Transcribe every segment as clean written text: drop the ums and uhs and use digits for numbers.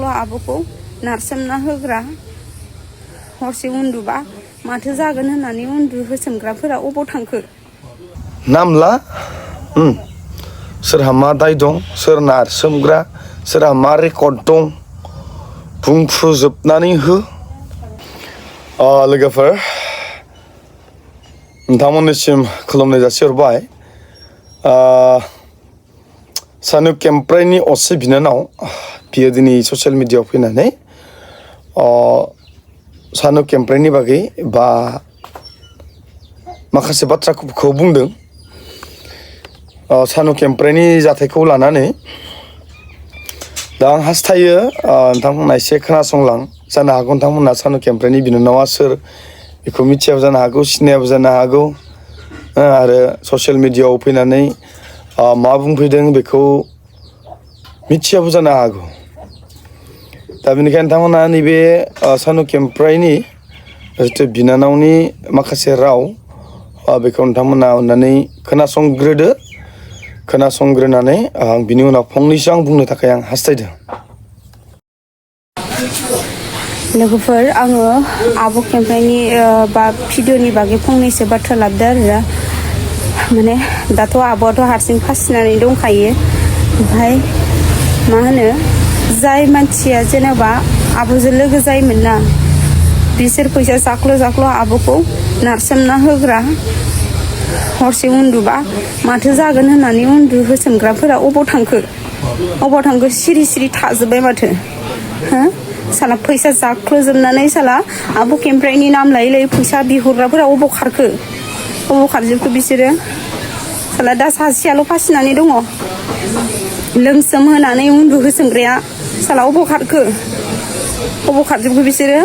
जाक्ल' आब'खौ नारसोमना होग्रा हरसे उन्दुबा माथो जागोन होननानै उन्दु होसोमग्राफोरा अबाव थांखो? नामला सोरहा मा दाय दं, सोर नारसोमग्रा, सोरहा मा रेकर्ड दं बुंफ्रुजोबनानै हो। लोगोफोर नोंथांमोननिसिम खुलुमनाय जासिहरबाय। सानु केम्प्राइनि असे बिनानाव बियो दिनै ससियेल मिडियायाव फैनानै सानु केम्प्राइनि बागै बा माखासे बाथ्राखौ बुंदों। सानु केम्प्राइनि जाथायखौ लानानै दा आं हास्थायो नोंथांमोना एसे खोनासंलां। जानो हागौ नोंथांमोना सानु केम्प्राइनि बिनानावा सोर बेखौ मिथियाबो जानो हागौ, सिनायाबो जानो हागौ, आरो ससियेल मिडियायाव फैनानै मा बुंफैदों बेखौ मिथियाबो जानो हागौ। दा बेनिखायनो नोंथांमोना नैबे सानु केम्प्राइनि जिथु बिनानावनि माखासे राव बेखौ नोंथांमोना अननानै खोनासंग्रोदो। खोनासंग्रोनानै बिनि उनाव फंनैसो आं बुंनो थाखाय आं हास्थायदों। लोगोफोर आङो आब' केम्प्राइनि बा भिडिअनि बागै फंनैसो बाथ्रा लाबोदो आरो माने दाथ' आब'आथ' हारसिं फासिनानै दंखायो। ओमफ्राय मा होनो जाय मानसिया जेनेबा आब'जों लोगो जायोमोन ना बिसोर फैसा जाख्ल' जाख्ल' आब'खौ नारसोमना होग्रा हरसे उन्दुबा माथो जागोन होननानै उन्दु होसोमग्राफोरा अबाव थांखो सिरि सिरि थाजोब्बाय माथो हो। साला फैसा जाख्ल'जोबनानै साला आब' केम्प्राइनि नाम लायै लायै फैसा बिहरग्राफोरा अबाव खारजोबखो बिसोरो। साला दा सासेयाल' फासिनानै दङ। लोमसोम होनानै उन्दु होसोमग्राया साला अबाव खारजोबखो बिसोरो।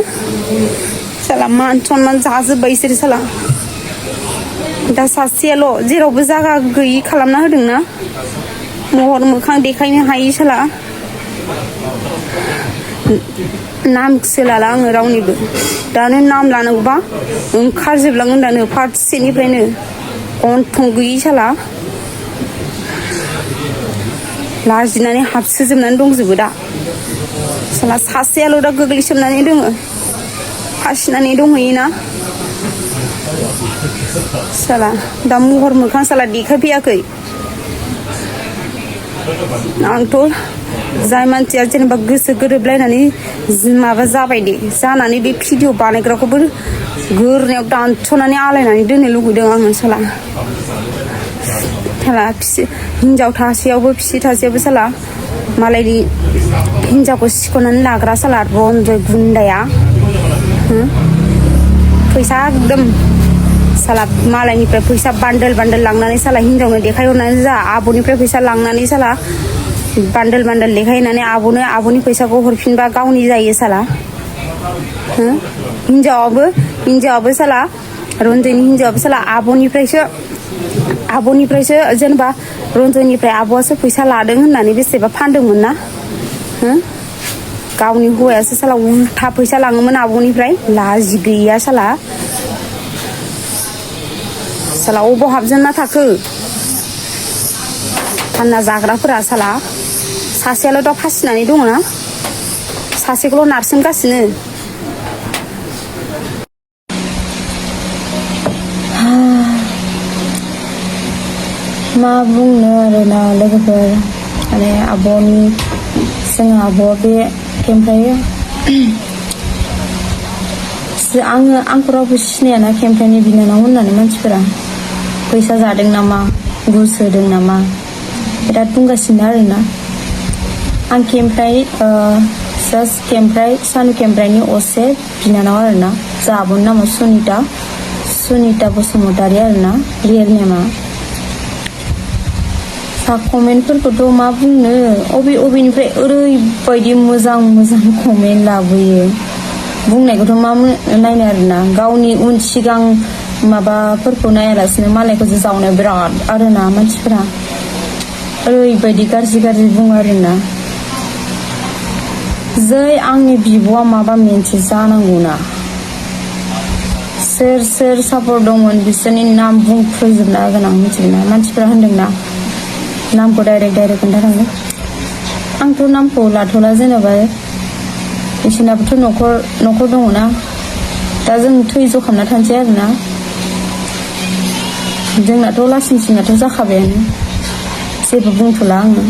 साला मान सनमान जाजोब्बाय बिसोरो। साला दा सासेयाल' जेरावबो जागा गैयि खालामना होदोंना, महर मोखां देखायनो हायि। साला नामसो लाला आङो रावनिबो। दानो नाम लानांगौबा ओंखारजोबलांगोन दानो फार्सेनिफ्रायनो गन्थं गैयि। साला लाजिनानै हाबसोजोबनानै दंजोबो दा। साला सासेयाल' दा गोग्लैसोबनानै दङ, फासिनानै दंहैयोना। साला दा महर मोखां साला देखायफैयाखै। आंथ' जाय मानसिया जेनेबा गोसो गोरोबलायनानै माबा जाबाय दे जानानै बे भिडिअ बानायग्राखौबो गोरनायाव दानस'नानै आलायनानै दोननो लुगैदों आङो। साला हिनजाव थासेयावबो फिसि थासेयावबो साला मालायनि हिनजावखौ सिख'नानै लाग्रा साला रन्जय गुन्दाया फैसा एकदम साला मालायनिफ्राय फैसा बान्डोल लांनानै साला हिनजावनो देखायहरनानै जा आब'निफ्राय फैसा लांनानै साला बान्डोल देखायनानै आब'नि फैसाखौ हरफिनबा गावनि जायो। साला हिनजावाबो साला रन्जयनि हिनजावाबो साला आब'निफ्रायसो जेनेबा रन्जयनिफ्राय आब'आसो फैसा लादों होननानै बेसेबा फानदोंमोन ना। गावनि हौवायासो साला उल्था फैसा लाङोमोन आब'निफ्राय। लाजि गैया साला अबाव हाबजेनना थाखो फानना जाग्राफोरा। साला सासेयाल' दा फासिनानै दङना, सासेखौल' नारसोमगासिनो। मा बुंनो आरोना लोगोफोर, माने जों आब' बे केम्प्राइ आंखौ रावबो सिनायाना केम्प्राइनि बिनानाव होननानै मानसिफोरा फैसा जादों नामा, घुस होदों नामा बिराद बुंगासिनो आरोना। आं सानु केम्प्राइनि असे बिनानाव आरोना। जा आब'नि नामा सुनिता बसुमतारी आरोना रियेल नेमा। सा कमेन्टफोरखौथ' मा बुंनो, अबेनिफ्राय ओरैबायदि मोजां कमेन्ट लाबोयो। बुंनायखौथ' मा नायनो आरोना, गावनि उन सिगां माबाफोरखौ नायालासिनो मालायखौसो जावनाय बिराद आरोना मानसिफोरा। ओरैबायदि गाज्रि बुङो आरोना। जै आंनि बिब'आ माबा मोनसे जानांगौना, सोर सापर्ट दंमोन बिसोरनि नाम बुंफ्रुजोबना होगोन आं, मिथिगोना। मानसिफोरा होनदोंना नामखौ डाइरेक्ट खोन्थानांगौ। आंथ' नामखौ लाथ'ला जेनेबा बिसोरनाबोथ' न'खर दङना दा जों थैज' खालामना थानोसै आरोना जोंनाथ' लासिंसिंनाथ' जाखाबायानो जेबो बुंथ'ला आङो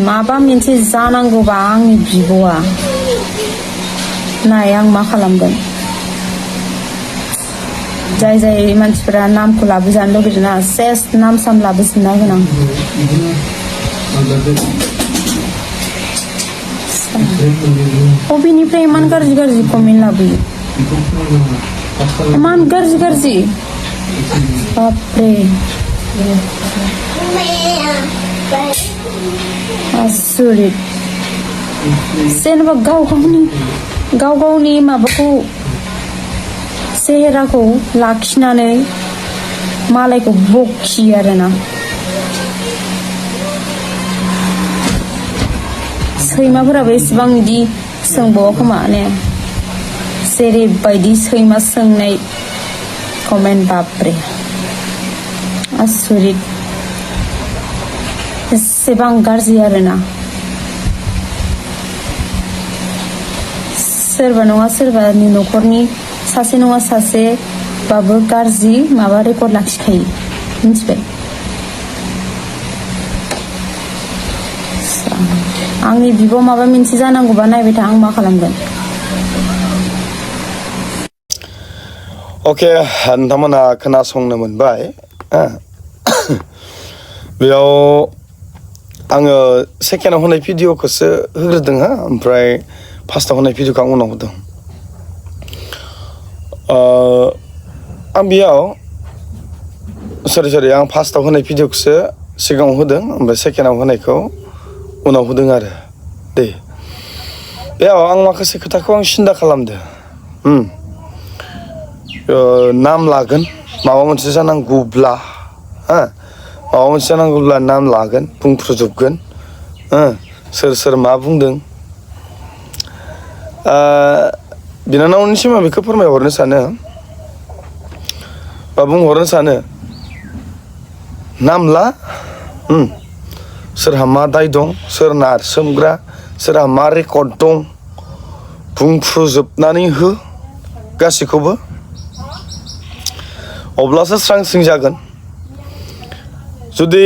माबा मोनसे जानांगौबा आंनि बिब'आ नाय आं मा खालामगोन जाय मानसिफोरा नामखौ लाबोजानो लुगैदोंना सेस नाम साम लाबोजोबना होगोन आं बबेनिफ्राय इमान गाज्रि कमेन्ट लाबोयो इमान गाज्रि बापरे आसुरित जेनेबा गाव गावनि माबाखौ सेहेराखौ लाखिनानै मालायखौ बखियो आरोना सैमाफोराबो एसेबां बिदि सोंबावा खोमा ने जेरैबायदि सैमा सोंनाय कमेन्ट बापरे आसुरित एसेबां गाज्रि आरोना सोरबा नङा सोरबानि न'खरनि सासे नङा सासे बाबो गाज्रि माबा रेकर्ड लाखिखायो मिथिबाय आंनि बिब' माबा मोनसे जानांगौबा नायबाय था आं मा खालामगोन अके नोंथांमोना खोनासंनो मोनबाय बेयाव आङो सेकेन्डआव होनाय भिडिअखौसो होग्रोदों हा ओमफ्राय फार्स्टआव होनाय भिडिअखौ आं उनाव होदों आं बेयाव सरि आं फार्स्टआव होनाय भिडिअखौसो सिगाङाव होदों ओमफ्राय सेकेन्डआव होनायखौ उनाव होदों आरो दे बेयाव आं माखासे खोथाखौ आं सिन्था खालामदों नाम लागोन माबा मोनसे जानांगौब्ला माबा मोनसे जानांगौब्ला नाम लागोन बुंफ्रुजोबगोन सोर मा बुंदों बिनानावनिसिम आं बेखौ फोरमायहरनो सानो बा बुंहरनो सानो नाम ला सोरहा मा दाय दं सोर नारसोमग्रा सोरहा मा रेकर्ड दं बुंफ्रुजोबनानै हो गासैखौबो अब्लासो स्रां स्रिं जागोन जुदि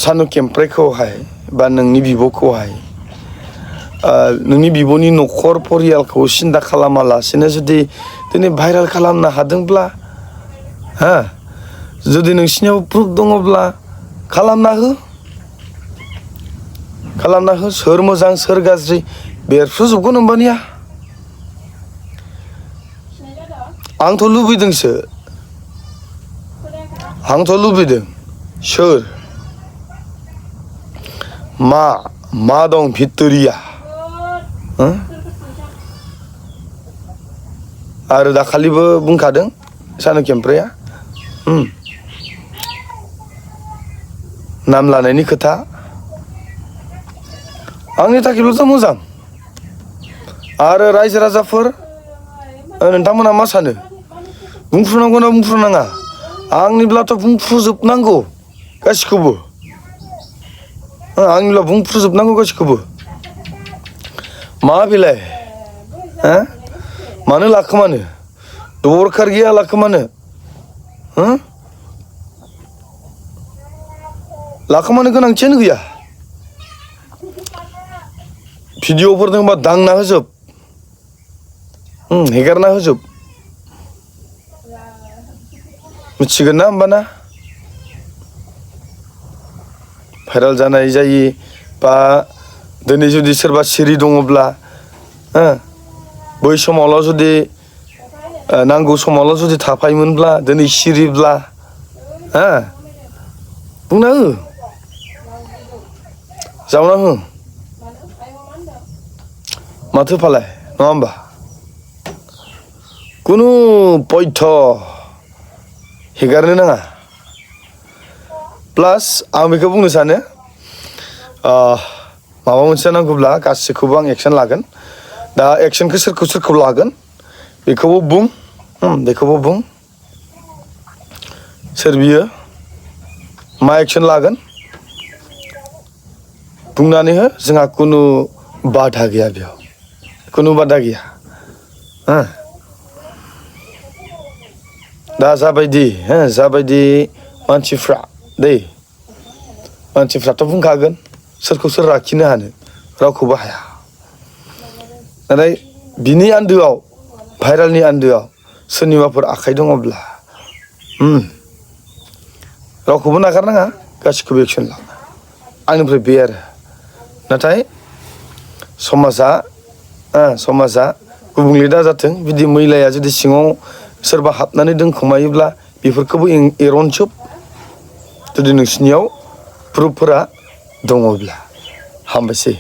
सानु केम्प्रेखौहाय बा नोंनि बिब'खौहाय नोंनि बिब'नि न'खर परियालखौ सिन्था खालामालासेनो जुदि दिनै भाइरेल खालामनो हादोंब्ला जुदि नोंसिनियाव प्रुफ दङब्ला खालामना हो सोर मोजां सोर गाज्रि बेरफ्रुजोबगोन होमबानिया आंथ' लुबैदों सोर मा दं भिक्ट'रिया आरो दाखालिबो बुंखादों सानु केम्प्रेया नाम लानायनि खोथा आंनि थाखायल'थ' मोजां आरो रायजो राजाफोर नोंथांमोना मा सानो बुंफ्रुनांगौ ना बुंफ्रुनाङा आंनिब्लाथ' बुंफ्रुजोबनांगौ गासिखौबो आंनिब्ला बुंफ्रुजोबनांगौ गासिखौबो मा बेलाय मानो लाखोमानो दरखार गैया लाखोमानो लाखोमानो गोनांथियानो गैया भिडिअफोर दंबा दांना होजोब हेगारना होजोब मिथिगोन ना होमबाना भाइरेल जानाय जायि बा दिनै जुदि सोरबा सिरि दङब्ला बै समावल' जुदि नांगौ समावल' जुदि थाफायोमोनब्ला दिनै सिरिब्ला बुंना हो जावना हो माथो फालाय नङा होमबा खुनु पयथ' हेगारनो नाङा प्लास आं बेखौ बुंनो सानो माबा मोनसे नांगौब्ला गासैखौबो आं एक्सन लागोन दा एक्सनखौ सोरखौ लागोन बेखौबो बुं सोर बियो मा एक्सन लागोन बुंनानै हो जोंहा कुनु बाधा गैया बेयाव कुनु बाधा गैया दा जाबायदि मानसिफ्रा दै मानसिफ्राथ' बुंखागोन सोरखौ सोर लाखिनो हानो रावखौबो हाया नाथाय बिनि आन्दोआव भाइरालनि आन्दोआव सोरनिबाफोर आखाइ दङब्ला रावखौबो नागारनाङा गासिखौबो एक्सन ला आंनिफ्राय बे आरो नाथाय समाजा गुबुंले दाजाथों बिदि मैलाया जुदि सिङाव सोरबा हाबनानै दोनखोमायोब्ला बेफोरखौबो एरनजोब जुदि नोंसिनियाव प्रुफफोरा दङब्ला हामबायसै